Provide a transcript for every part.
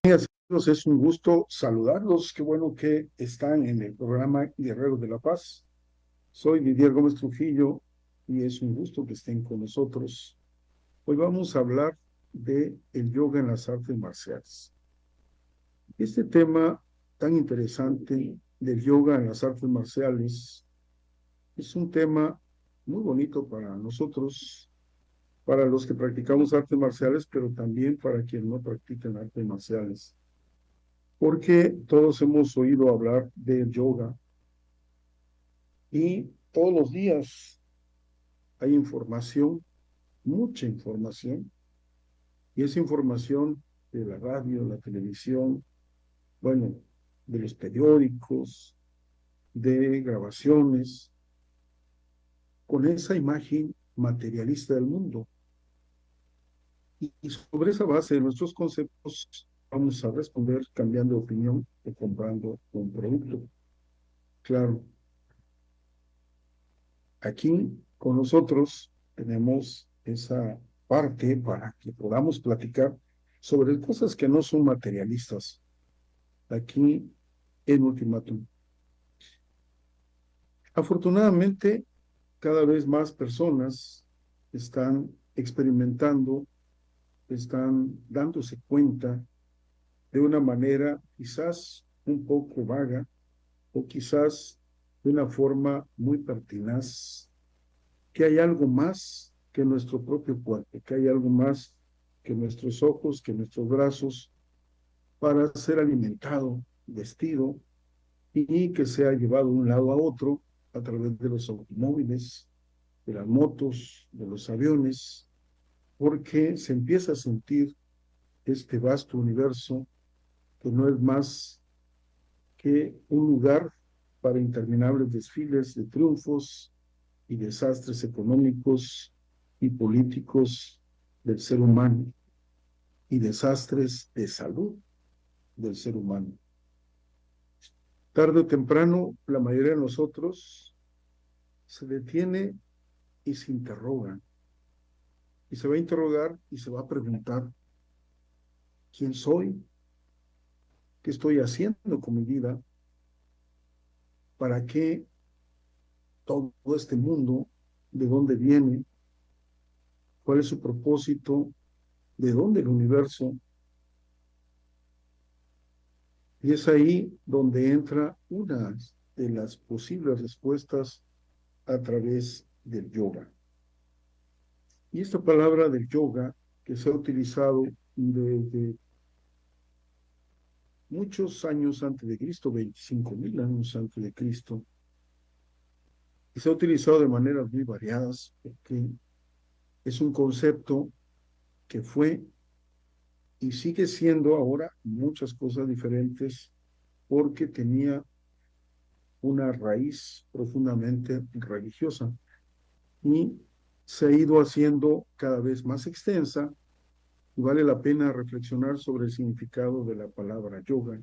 Amigas y amigos, es un gusto saludarlos. Qué bueno que están en el programa Guerreros de la Paz. Soy Didier Gómez Trujillo y es un gusto que estén con nosotros. Hoy vamos a hablar de el yoga en las artes marciales. Este tema tan interesante del yoga en las artes marciales es un tema muy bonito para nosotros, para los que practicamos artes marciales, pero también para quienes no practican artes marciales, porque todos hemos oído hablar de yoga y todos los días hay información, mucha información, y esa información de la radio, la televisión, bueno, de los periódicos, de grabaciones, con esa imagen materialista del mundo. Y sobre esa base de nuestros conceptos vamos a responder cambiando de opinión o comprando un producto. Claro, aquí con nosotros tenemos esa parte para que podamos platicar sobre cosas que no son materialistas aquí en Ultimátum. Afortunadamente, cada vez más personas están experimentando, están dándose cuenta de una manera quizás un poco vaga o quizás de una forma muy pertinaz, que hay algo más que nuestro propio cuerpo, que hay algo más que nuestros ojos, que nuestros brazos, para ser alimentado, vestido y que sea llevado de un lado a otro a través de los automóviles, de las motos, de los aviones, porque se empieza a sentir este vasto universo que no es más que un lugar para interminables desfiles de triunfos y desastres económicos y políticos del ser humano y desastres de salud del ser humano. Tarde o temprano, la mayoría de nosotros se detiene y se interroga. Y se va a interrogar y se va a preguntar, ¿quién soy? ¿Qué estoy haciendo con mi vida? ¿Para qué todo este mundo? ¿De dónde viene? ¿Cuál es su propósito? ¿De dónde el universo? Y es ahí donde entra una de las posibles respuestas a través del yoga. Y esta palabra del yoga, que se ha utilizado desde muchos años antes de Cristo, 25.000 años antes de Cristo, y se ha utilizado de maneras muy variadas, porque es un concepto que fue y sigue siendo ahora muchas cosas diferentes, porque tenía una raíz profundamente religiosa y se ha ido haciendo cada vez más extensa. Y vale la pena reflexionar sobre el significado de la palabra yoga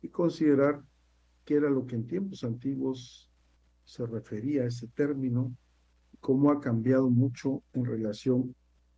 y considerar qué era lo que en tiempos antiguos se refería a ese término, cómo ha cambiado mucho en relación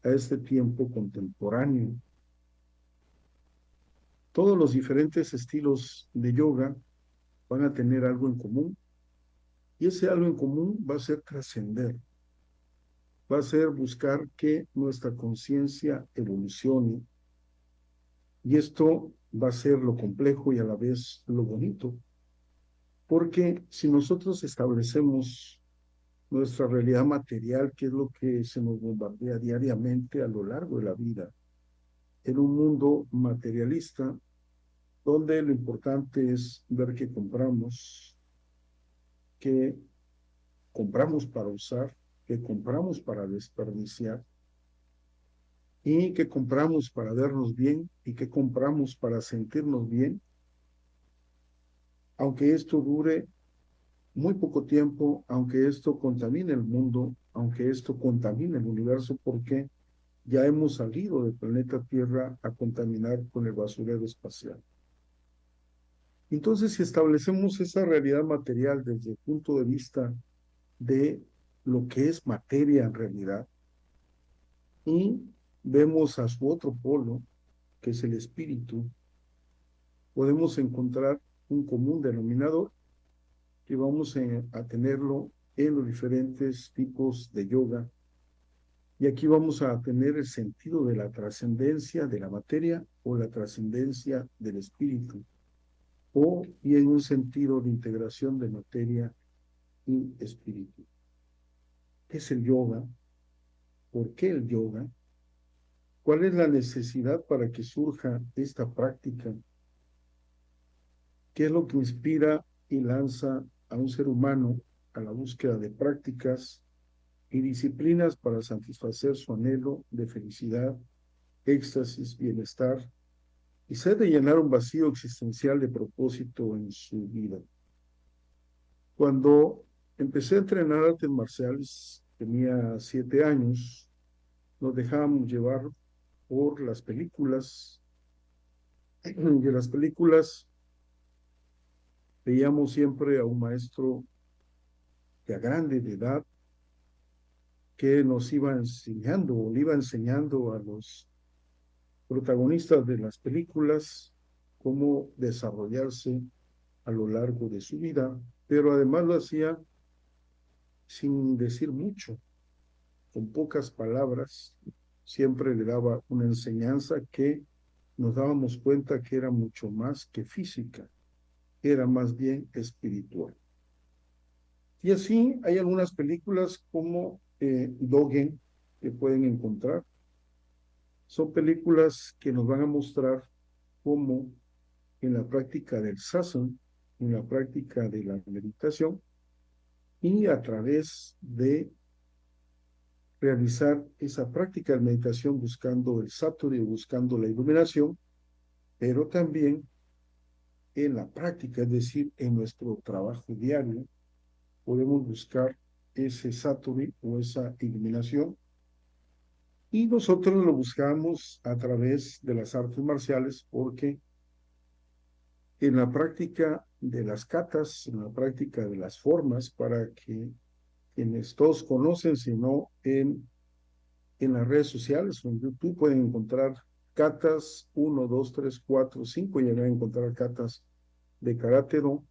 a este tiempo contemporáneo. Todos los diferentes estilos de yoga van a tener algo en común, y ese algo en común va a ser trascender, va a ser buscar que nuestra conciencia evolucione, y esto va a ser lo complejo y a la vez lo bonito, porque si nosotros establecemos nuestra realidad material, que es lo que se nos bombardea diariamente a lo largo de la vida, en un mundo materialista, donde lo importante es ver qué compramos para usar, qué compramos para desperdiciar, y qué compramos para vernos bien y qué compramos para sentirnos bien, aunque esto dure muy poco tiempo, aunque esto contamine el mundo, aunque esto contamine el universo, porque ya hemos salido del planeta Tierra a contaminar con el basurero espacial. Entonces, si establecemos esa realidad material desde el punto de vista de lo que es materia en realidad, y vemos a su otro polo, que es el espíritu, podemos encontrar un común denominador que vamos a tenerlo en los diferentes tipos de yoga. Y aquí vamos a tener el sentido de la trascendencia de la materia o la trascendencia del espíritu, o bien un sentido de integración de materia y espíritu. ¿Qué es el yoga? ¿Por qué el yoga? ¿Cuál es la necesidad para que surja esta práctica? ¿Qué es lo que inspira y lanza a un ser humano a la búsqueda de prácticas y disciplinas para satisfacer su anhelo de felicidad, éxtasis, bienestar y sed de llenar un vacío existencial de propósito en su vida? Cuando empecé a entrenar artes marciales, tenía 7 años, nos dejábamos llevar por las películas, y en las películas veíamos siempre a un maestro ya grande de edad que nos iba enseñando o le iba enseñando a los protagonistas de las películas cómo desarrollarse a lo largo de su vida, pero además lo hacía sin decir mucho, con pocas palabras, siempre le daba una enseñanza que nos dábamos cuenta que era mucho más que física, era más bien espiritual. Y así hay algunas películas como Dogen que pueden encontrar. Son películas que nos van a mostrar cómo en la práctica del sasan, en la práctica de la meditación y a través de realizar esa práctica de meditación buscando el satori, buscando la iluminación, pero también en la práctica, es decir, en nuestro trabajo diario, podemos buscar ese satori o esa iluminación y nosotros lo buscamos a través de las artes marciales porque en la práctica de las katas, en la práctica de las formas, para que quienes todos conocen, sino en las redes sociales o en YouTube pueden encontrar katas 1, 2, 3, 4, 5, y van a encontrar katas de Karate Do.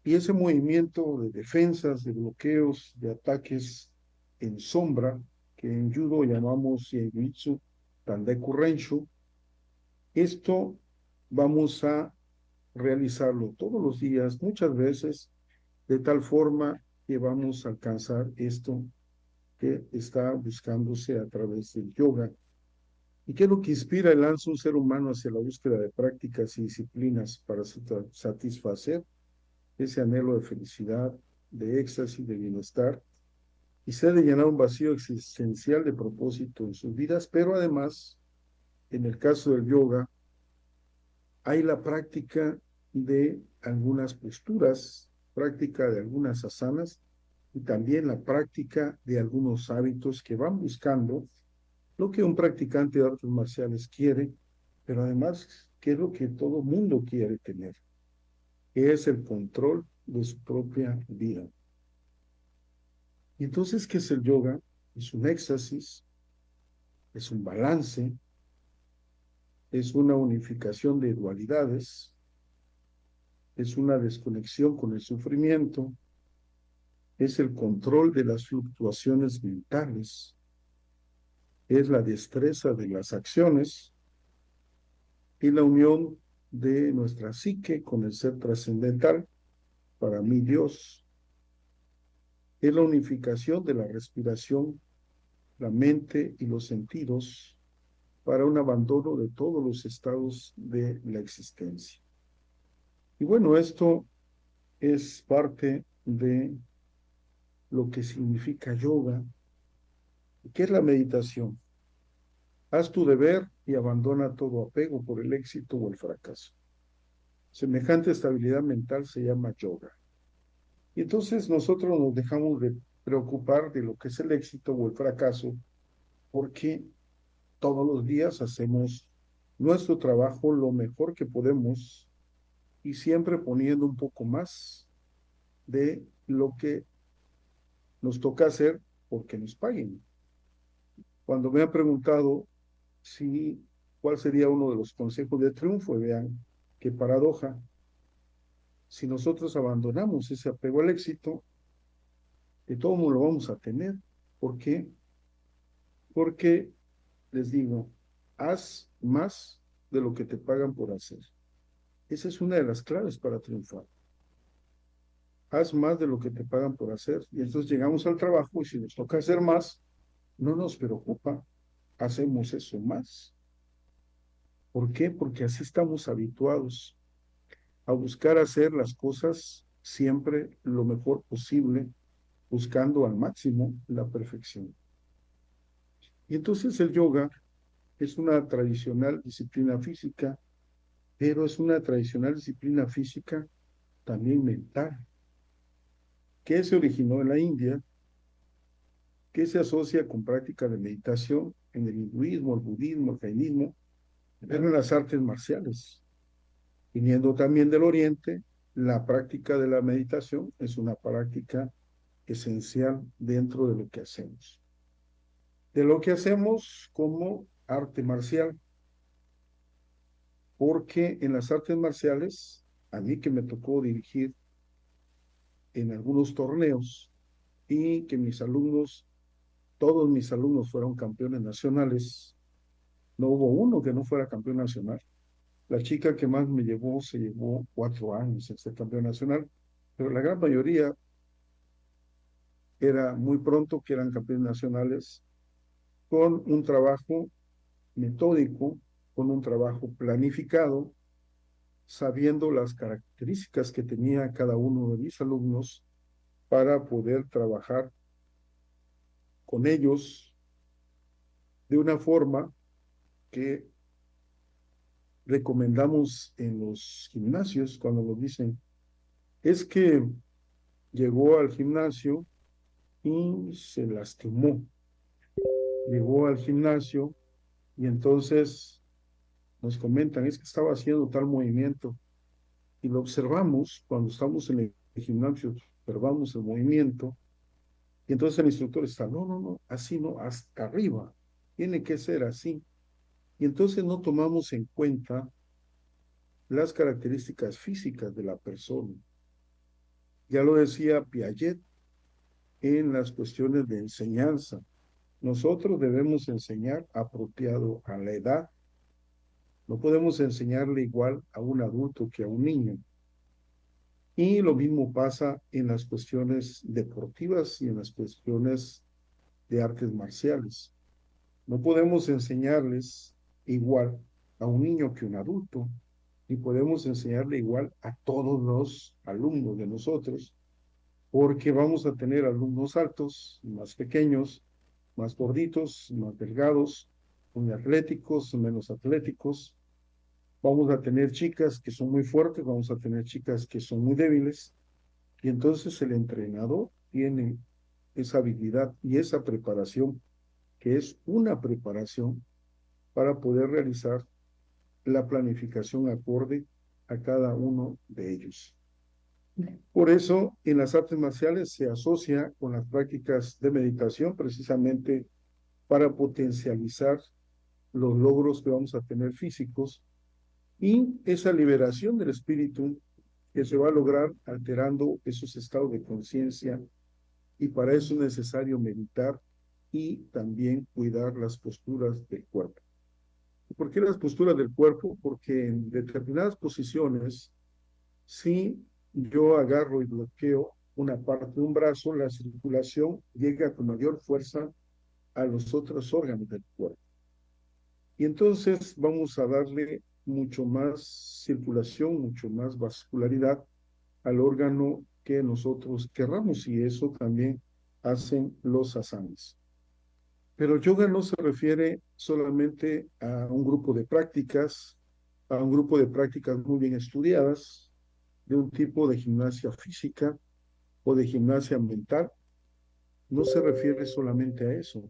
Y ese movimiento de defensas, de bloqueos, de ataques en sombra, que en judo llamamos Yaijutsu Tandeku Renshu, esto vamos a realizarlo todos los días, muchas veces, de tal forma que vamos a alcanzar esto que está buscándose a través del yoga. ¿Y qué es lo que inspira y lanza un ser humano hacia la búsqueda de prácticas y disciplinas para satisfacer ese anhelo de felicidad, de éxtasis, de bienestar, y se ha de llenar un vacío existencial de propósito en sus vidas? Pero además, en el caso del yoga, hay la práctica de algunas posturas, práctica de algunas asanas y también la práctica de algunos hábitos que van buscando lo que un practicante de artes marciales quiere, pero además, ¿qué es lo que todo mundo quiere tener? Que es el control de su propia vida. Y entonces, ¿qué es el yoga? Es un éxtasis, es un balance, es una unificación de dualidades, es una desconexión con el sufrimiento, es el control de las fluctuaciones mentales, es la destreza de las acciones y la unión de nuestra psique con el ser trascendental, para mí Dios, es la unificación de la respiración, la mente y los sentidos para un abandono de todos los estados de la existencia. Y bueno, esto es parte de lo que significa yoga. ¿Qué es la meditación? Haz tu deber y abandona todo apego por el éxito o el fracaso. Semejante estabilidad mental se llama yoga. Y entonces nosotros nos dejamos de preocupar de lo que es el éxito o el fracaso porque todos los días hacemos nuestro trabajo lo mejor que podemos y siempre poniendo un poco más de lo que nos toca hacer porque nos paguen. Cuando me han preguntado si ¿cuál sería uno de los consejos de triunfo? Y vean qué paradoja. Si nosotros abandonamos ese apego al éxito, de todo modo lo vamos a tener. ¿Por qué? Porque, les digo, haz más de lo que te pagan por hacer. Esa es una de las claves para triunfar. Haz más de lo que te pagan por hacer. Y entonces llegamos al trabajo y si nos toca hacer más, no nos preocupa, hacemos eso más. ¿Por qué? Porque así estamos habituados a buscar hacer las cosas siempre lo mejor posible, buscando al máximo la perfección. Y entonces el yoga es una tradicional disciplina física, pero es una tradicional disciplina física también mental, que se originó en la India, que se asocia con práctica de meditación en el hinduismo, el budismo, el jainismo, pero en las artes marciales. Viniendo también del Oriente, la práctica de la meditación es una práctica esencial dentro de lo que hacemos. De lo que hacemos como arte marcial, porque en las artes marciales, a mí que me tocó dirigir en algunos torneos y que mis alumnos, todos mis alumnos fueron campeones nacionales, no hubo uno que no fuera campeón nacional. La chica que más me llevó se llevó 4 años en ser campeón nacional, pero la gran mayoría era muy pronto que eran campeones nacionales con un trabajo metódico, con un trabajo planificado, sabiendo las características que tenía cada uno de mis alumnos para poder trabajar con ellos de una forma que recomendamos en los gimnasios cuando nos dicen, es que llegó al gimnasio y se lastimó. Llegó al gimnasio y entonces nos comentan, es que estaba haciendo tal movimiento y lo observamos cuando estamos en el gimnasio, observamos el movimiento y entonces el instructor está, no, no, no, así no, hasta arriba, tiene que ser así. Y entonces no tomamos en cuenta las características físicas de la persona. Ya lo decía Piaget en las cuestiones de enseñanza. Nosotros debemos enseñar apropiado a la edad. No podemos enseñarle igual a un adulto que a un niño. Y lo mismo pasa en las cuestiones deportivas y en las cuestiones de artes marciales. No podemos enseñarles igual a un niño que a un adulto, ni podemos enseñarle igual a todos los alumnos de nosotros, porque vamos a tener alumnos altos, más pequeños, más gorditos, más delgados, muy atléticos, menos atléticos. Vamos a tener chicas que son muy fuertes, vamos a tener chicas que son muy débiles, y entonces el entrenador tiene esa habilidad y esa preparación, que es una preparación para poder realizar la planificación acorde a cada uno de ellos. Por eso, en las artes marciales se asocia con las prácticas de meditación precisamente para potencializar los logros que vamos a tener físicos y esa liberación del espíritu que se va a lograr alterando esos estados de conciencia y para eso es necesario meditar y también cuidar las posturas del cuerpo. ¿Por qué las posturas del cuerpo? Porque en determinadas posiciones, si yo agarro y bloqueo una parte de un brazo, la circulación llega con mayor fuerza a los otros órganos del cuerpo. Y entonces vamos a darle mucho más circulación, mucho más vascularidad al órgano que nosotros querramos y eso también hacen los asanas. Pero yoga no se refiere solamente a un grupo de prácticas, a un grupo de prácticas muy bien estudiadas, de un tipo de gimnasia física o de gimnasia mental. No se refiere solamente a eso.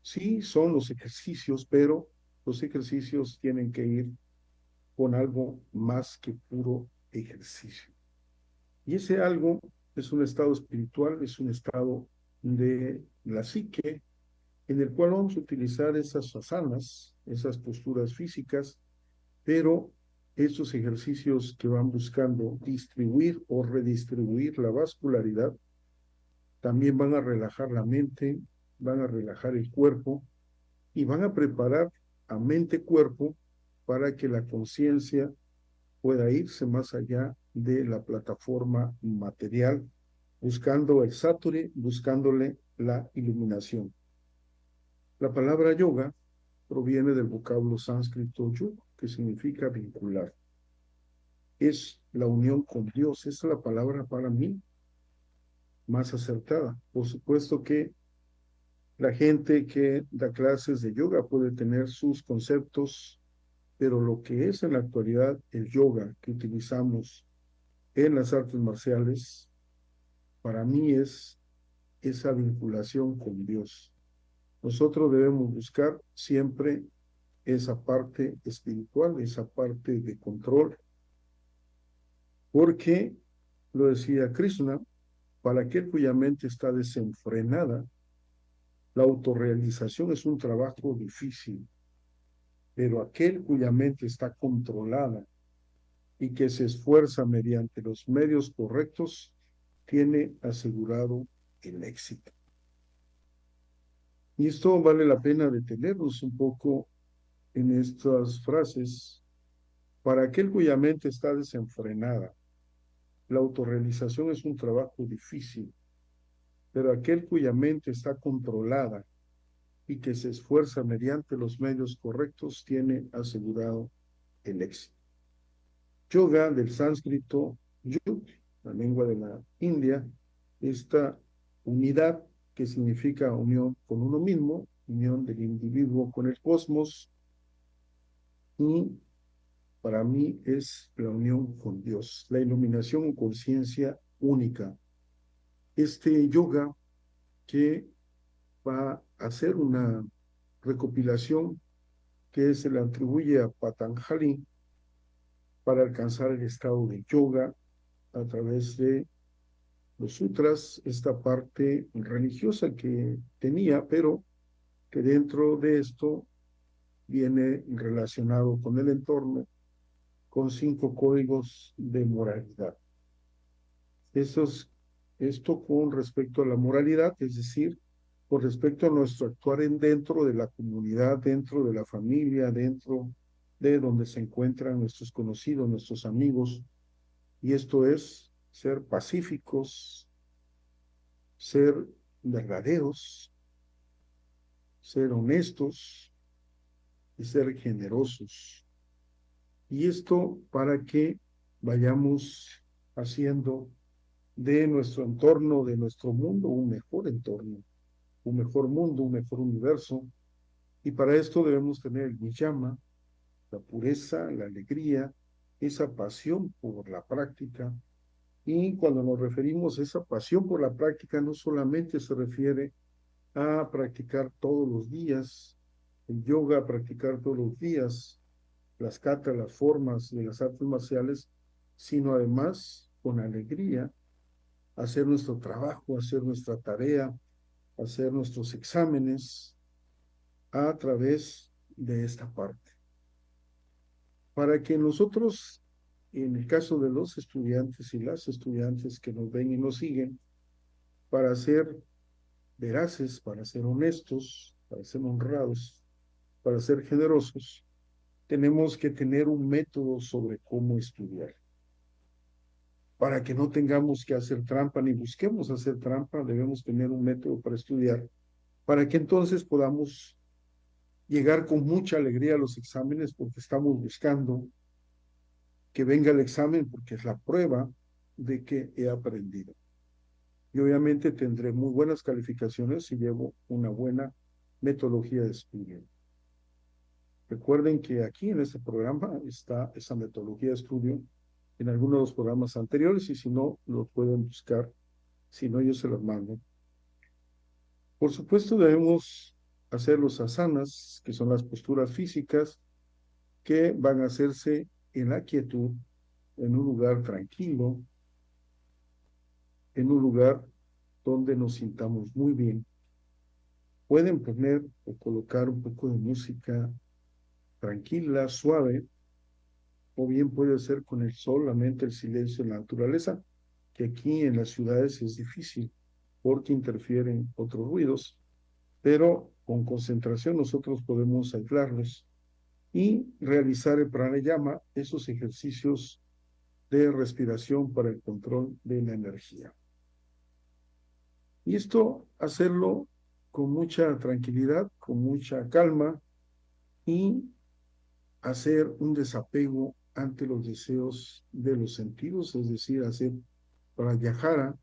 Sí, son los ejercicios, pero los ejercicios tienen que ir con algo más que puro ejercicio. Y ese algo es un estado espiritual, es un estado de la psique, en el cual vamos a utilizar esas asanas esas posturas físicas, pero estos ejercicios que van buscando distribuir o redistribuir la vascularidad también van a relajar la mente, van a relajar el cuerpo y van a preparar a mente-cuerpo para que la conciencia pueda irse más allá de la plataforma material, buscando el satori, buscándole la iluminación. La palabra yoga proviene del vocablo sánscrito yug, que significa vincular. Es la unión con Dios, esa es la palabra para mí más acertada. Por supuesto que la gente que da clases de yoga puede tener sus conceptos, pero lo que es en la actualidad el yoga que utilizamos en las artes marciales, para mí es esa vinculación con Dios. Nosotros debemos buscar siempre esa parte espiritual, esa parte de control, porque, lo decía Krishna, para aquel cuya mente está desenfrenada, la autorrealización es un trabajo difícil, pero aquel cuya mente está controlada y que se esfuerza mediante los medios correctos, tiene asegurado el éxito. Y esto vale la pena detenernos un poco en estas frases. Para aquel cuya mente está desenfrenada, la autorrealización es un trabajo difícil, pero aquel cuya mente está controlada y que se esfuerza mediante los medios correctos tiene asegurado el éxito. Yoga del sánscrito yug, la lengua de la India, esta unidad que significa unión con uno mismo, unión del individuo con el cosmos, y para mí es la unión con Dios, la iluminación o conciencia única. Este yoga que va a hacer una recopilación que se le atribuye a Patanjali para alcanzar el estado de yoga a través de los sutras, esta parte religiosa que tenía, pero que dentro de esto viene relacionado con el entorno, con 5 códigos de moralidad. Esto con respecto a la moralidad, es decir, con respecto a nuestro actuar dentro de la comunidad, dentro de la familia, dentro de donde se encuentran nuestros conocidos, nuestros amigos, y esto es ser pacíficos, ser verdaderos, ser honestos y ser generosos. Y esto para que vayamos haciendo de nuestro entorno, de nuestro mundo, un mejor entorno, un mejor mundo, un mejor universo. Y para esto debemos tener el niyama, la pureza, la alegría, esa pasión por la práctica. Y cuando nos referimos a esa pasión por la práctica, no solamente se refiere a practicar todos los días el yoga, a practicar todos los días las katas, las formas de las artes marciales, sino además con alegría hacer nuestro trabajo, hacer nuestra tarea, hacer nuestros exámenes a través de esta parte. Para que nosotros, en el caso de los estudiantes y las estudiantes que nos ven y nos siguen, para ser veraces, para ser honestos, para ser honrados, para ser generosos, tenemos que tener un método sobre cómo estudiar. Para que no tengamos que hacer trampa ni busquemos hacer trampa, debemos tener un método para estudiar, para que entonces podamos llegar con mucha alegría a los exámenes, porque estamos buscando que venga el examen, porque es la prueba de que he aprendido. Y obviamente tendré muy buenas calificaciones si llevo una buena metodología de estudio. Recuerden que aquí en este programa está esa metodología de estudio en algunos de los programas anteriores, y si no, lo pueden buscar, si no, yo se los mando. Por supuesto, debemos hacer los asanas, que son las posturas físicas, que van a hacerse en la quietud, en un lugar tranquilo, en un lugar donde nos sintamos muy bien. Pueden poner o colocar un poco de música tranquila, suave, o bien puede ser con solamente el silencio de la naturaleza, que aquí en las ciudades es difícil porque interfieren otros ruidos, pero con concentración nosotros podemos aislarlos y realizar el pranayama, esos ejercicios de respiración para el control de la energía. Y esto hacerlo con mucha tranquilidad, con mucha calma y hacer un desapego ante los deseos de los sentidos, es decir, hacer pratyahara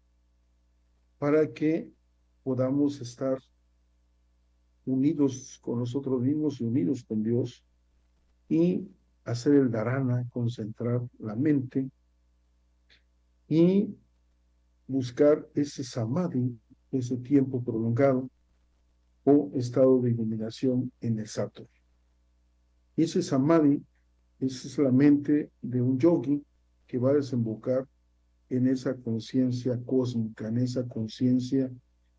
para que podamos estar unidos con nosotros mismos y unidos con Dios y hacer el dharana, concentrar la mente y buscar ese samadhi, ese tiempo prolongado o estado de iluminación en el sattva. Y ese samadhi es la mente de un yogi que va a desembocar en esa conciencia cósmica, en esa conciencia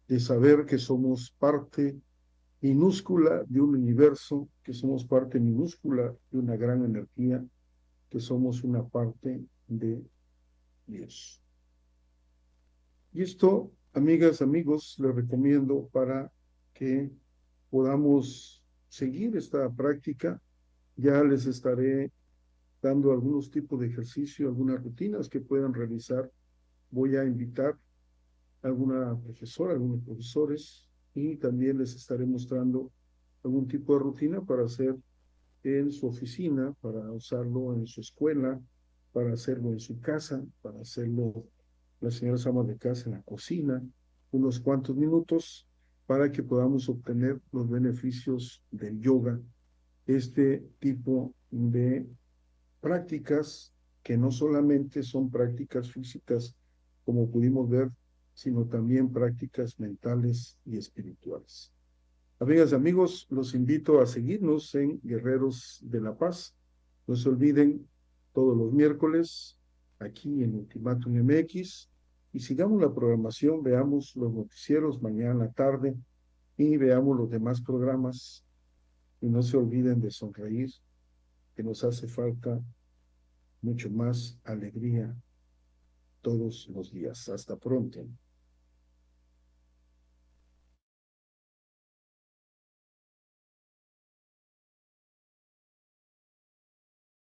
de saber que somos parte minúscula de un universo, que somos parte minúscula de una gran energía, que somos una parte de Dios. Y esto, amigas, amigos, les recomiendo para que podamos seguir esta práctica. Ya les estaré dando algunos tipos de ejercicio, algunas rutinas que puedan realizar. Voy a invitar a alguna profesora, algunos profesores, y también les estaré mostrando algún tipo de rutina para hacer en su oficina, para usarlo en su escuela, para hacerlo en su casa, para hacerlo las señoras amas de casa en la cocina, unos cuantos minutos para que podamos obtener los beneficios del yoga, este tipo de prácticas que no solamente son prácticas físicas, como pudimos ver, sino también prácticas mentales y espirituales. Amigas y amigos, los invito a seguirnos en Guerreros de la Paz. No se olviden todos los miércoles aquí en Ultimatum MX y sigamos la programación, veamos los noticieros mañana tarde y veamos los demás programas y no se olviden de sonreír, que nos hace falta mucho más alegría todos los días. Hasta pronto.